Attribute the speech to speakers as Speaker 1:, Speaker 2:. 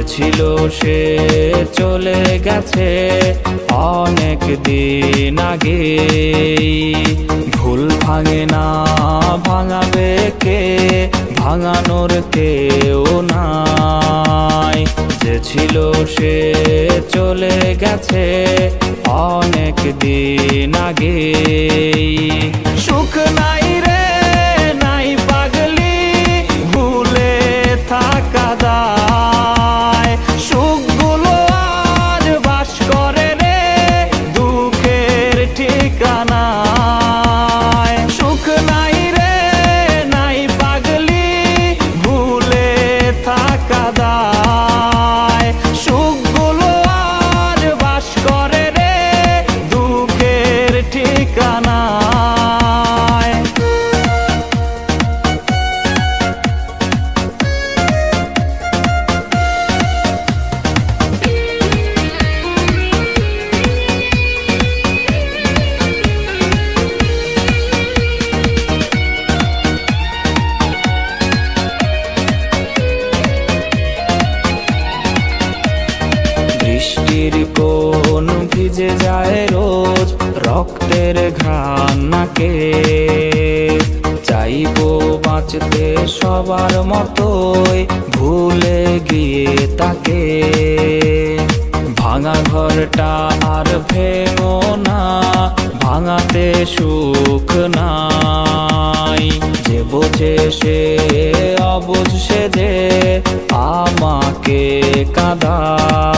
Speaker 1: ছিল সে চলে গেছে অনেক দিন আগে। ভুল ভাঙে না ভাঙাবে কে, ভাঙানোর কেউ নাই। যে ছিল সে চলে গেছে অনেক দিন আগে। সুখ নাই রে নাই পাগলি, ভুলে থাকা দায়। সুখগুলো আজ বাস করে রে দুঃখের ঠিকানায়। সুখ নাই রে নাই পাগলি, ভুলে থাকা দায়। সুখগুলো আজ বাস করে রে দুঃখের ঠিকানায়। বৃষ্টির কোন ভিজে যায় রোজ, রক্তের ঘ্রাণ নাকে। চাইবো বাঁচতে সবার মতোই, ভুলে গিয়ে তাকে। ভাঙা ঘরটা আর ভেঙো না, ভাঙাতে সুখ নাই। যে বোঝে সে অবুঝ সে যে আমাকে কাঁদায়।